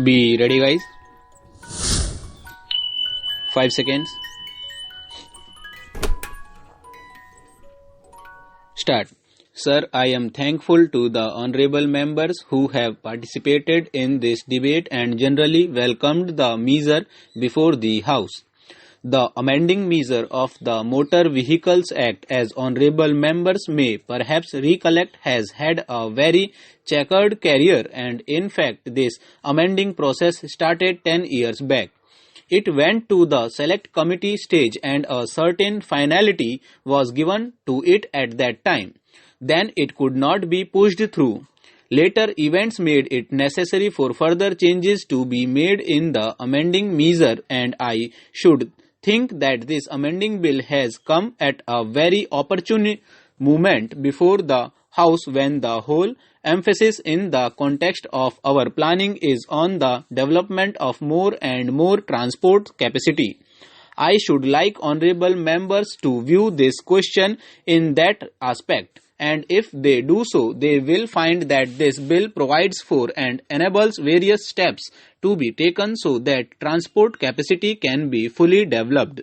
Be ready, guys. 5 seconds. Start. Sir, I am thankful to the honorable members who have participated in this debate and generally welcomed the measure before the House. The amending measure of the Motor Vehicles Act, as honorable members may perhaps recollect, has had a very checkered career, and in fact this amending process started 10 years back. It went to the select committee stage and a certain finality was given to it at that time. Then it could not be pushed through. Later events made it necessary for further changes to be made in the amending measure, and I should think that this amending bill has come at a very opportune moment before the House, when the whole emphasis in the context of our planning is on the development of more and more transport capacity. I should like honorable members to view this question in that aspect, and if they do so, they will find that this bill provides for and enables various steps to be taken so that transport capacity can be fully developed.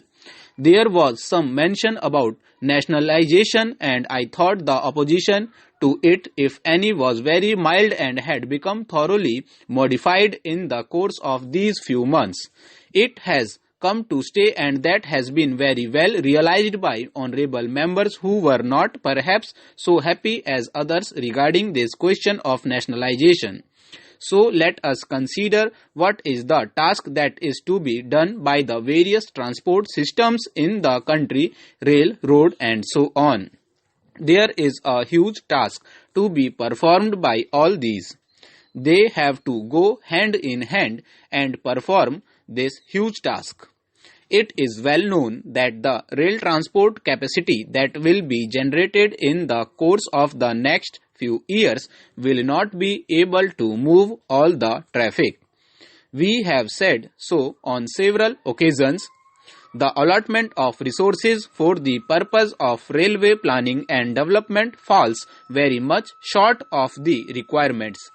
There was some mention about nationalization, and I thought the opposition to it, if any, was very mild and had become thoroughly modified in the course of these few months. It has come to stay, and that has been very well realized by honorable members who were not perhaps so happy as others regarding this question of nationalization. So let us consider what is the task that is to be done by the various transport systems in the country, rail, road, and so on. There is a huge task to be performed by all these. They have to go hand in hand and perform this huge task. It is well known that the rail transport capacity that will be generated in the course of the next few years will not be able to move all the traffic. We have said so on several occasions. The allotment of resources for the purpose of railway planning and development falls very much short of the requirements.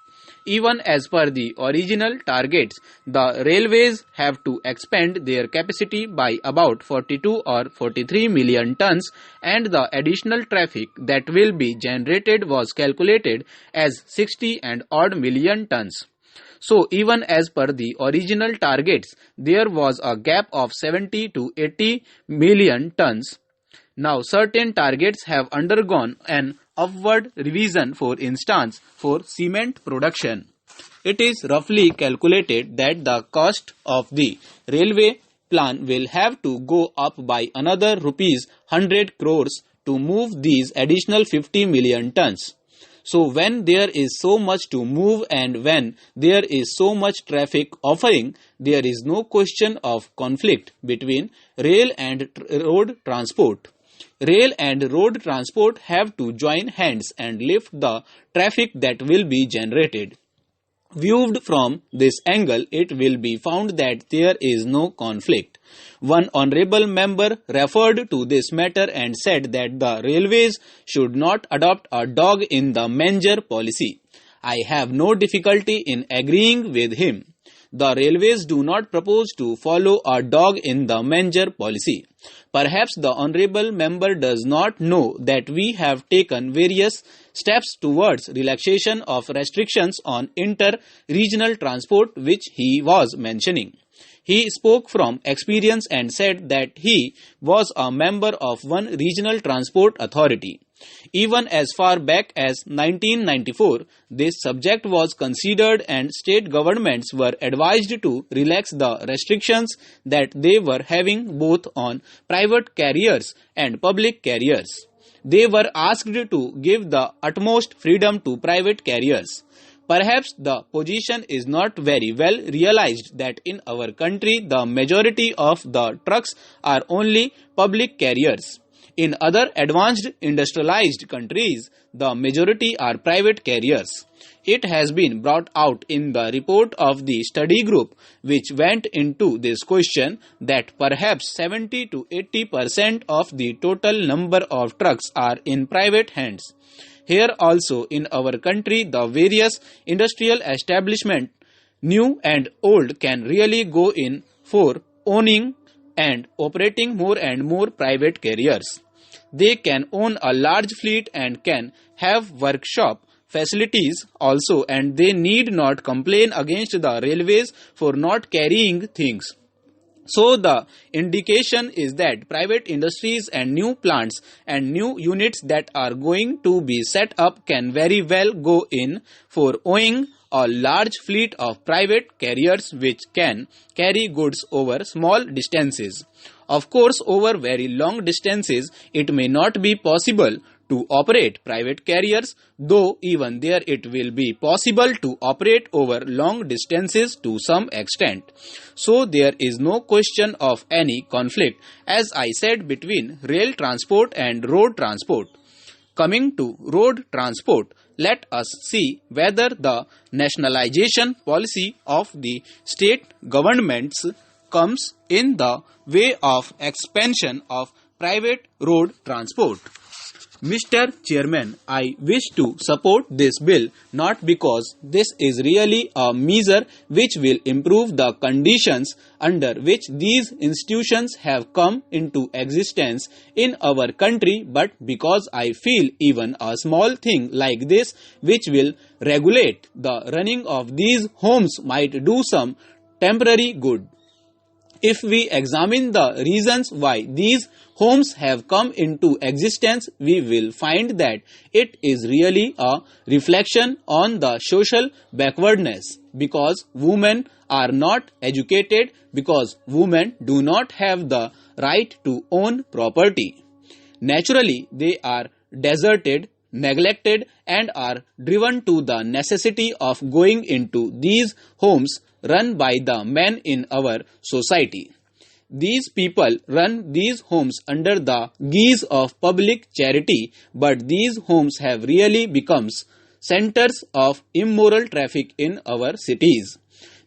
Even as per the original targets, the railways have to expand their capacity by about 42 or 43 million tons, and the additional traffic that will be generated was calculated as 60 and odd million tons. So even as per the original targets, there was a gap of 70 to 80 million tons. Now certain targets have undergone an upward revision, for instance, for cement production. It is roughly calculated that the cost of the railway plan will have to go up by another rupees 100 crores to move these additional 50 million tons. So when there is so much to move and when there is so much traffic offering, there is no question of conflict between rail and road transport. Rail and road transport have to join hands and lift the traffic that will be generated. Viewed from this angle, it will be found that there is no conflict. One honorable member referred to this matter and said that the railways should not adopt a dog in the manger policy. I have no difficulty in agreeing with him. The railways do not propose to follow a dog in the manger policy. Perhaps the honorable member does not know that we have taken various steps towards relaxation of restrictions on inter-regional transport which he was mentioning. He spoke from experience and said that he was a member of one regional transport authority. Even as far back as 1994, this subject was considered and state governments were advised to relax the restrictions that they were having both on private carriers and public carriers. They were asked to give the utmost freedom to private carriers. Perhaps the position is not very well realized that in our country the majority of the trucks are only public carriers. In other advanced industrialized countries, the majority are private carriers. It has been brought out in the report of the study group which went into this question that perhaps 70 to 80% of the total number of trucks are in private hands. Here also in our country, the various industrial establishments new and old can really go in for owning and operating more and more private carriers. They can own a large fleet and can have workshop facilities also, and they need not complain against the railways for not carrying things. So the indication is that private industries and new plants and new units that are going to be set up can very well go in for owning a large fleet of private carriers which can carry goods over small distances. Of course, over very long distances, it may not be possible to operate private carriers, though even there it will be possible to operate over long distances to some extent. So there is no question of any conflict, as I said, between rail transport and road transport. Coming to road transport, let us see whether the nationalization policy of the state governments comes in the way of expansion of private road transport. Mr. Chairman, I wish to support this bill not because this is really a measure which will improve the conditions under which these institutions have come into existence in our country, but because I feel even a small thing like this which will regulate the running of these homes might do some temporary good. If we examine the reasons why these homes have come into existence, we will find that it is really a reflection on the social backwardness, because women are not educated, because women do not have the right to own property. Naturally, they are deserted, neglected, and are driven to the necessity of going into these homes run by the men in our society. These people run these homes under the guise of public charity, but these homes have really become centers of immoral traffic in our cities.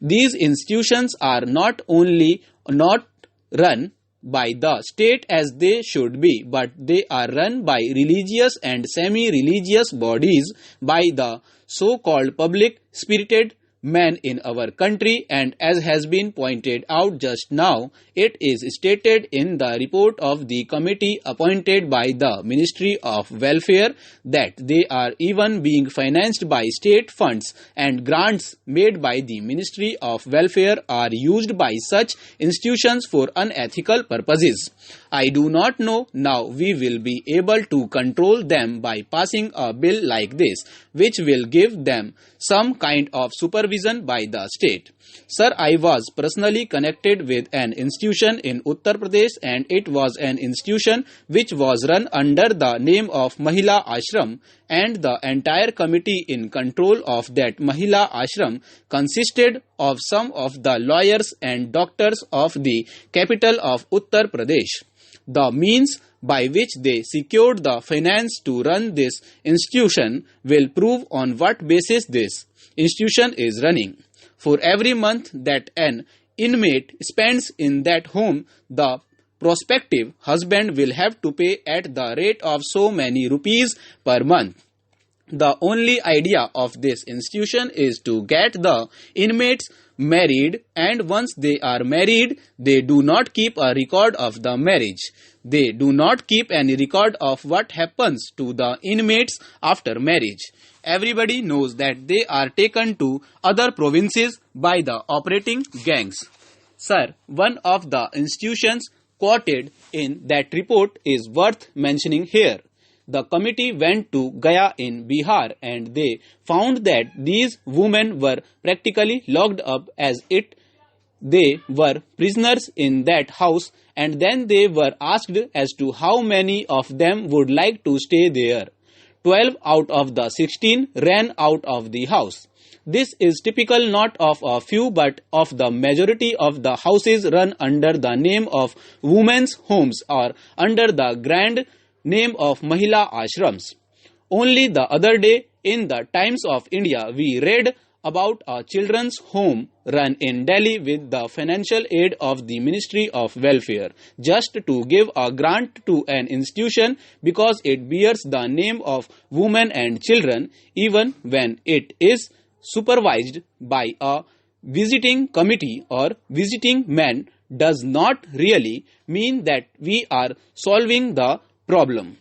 These institutions are not only not run by the state as they should be, but they are run by religious and semi-religious bodies, by the so-called public spirited men in our country, and as has been pointed out just now, it is stated in the report of the committee appointed by the Ministry of Welfare that they are even being financed by state funds, and grants made by the Ministry of Welfare are used by such institutions for unethical purposes. I do not know now we will be able to control them by passing a bill like this, which will give them some kind of supervision by the state. Sir, I was personally connected with an institution in Uttar Pradesh, and it was an institution which was run under the name of Mahila Ashram, and the entire committee in control of that Mahila Ashram consisted of some of the lawyers and doctors of the capital of Uttar Pradesh. The means by which they secured the finance to run this institution will prove on what basis this institution is running. For every month that an inmate spends in that home, the prospective husband will have to pay at the rate of so many rupees per month. The only idea of this institution is to get the inmates married, and once they are married, they do not keep a record of the marriage. They do not keep any record of what happens to the inmates after marriage. Everybody knows that they are taken to other provinces by the operating gangs. Sir, one of the institutions quoted in that report is worth mentioning here. The committee went to Gaya in Bihar, and they found that these women were practically locked up as they were prisoners in that house, and then they were asked as to how many of them would like to stay there. 12 out of the 16 ran out of the house. This is typical not of a few but of the majority of the houses run under the name of women's homes or under the grand name of Mahila Ashrams. Only the other day in the Times of India we read about a children's home run in Delhi with the financial aid of the Ministry of Welfare, just to give a grant to an institution because it bears the name of women and children, even when it is supervised by a visiting committee or visiting man does not really mean that we are solving the problem.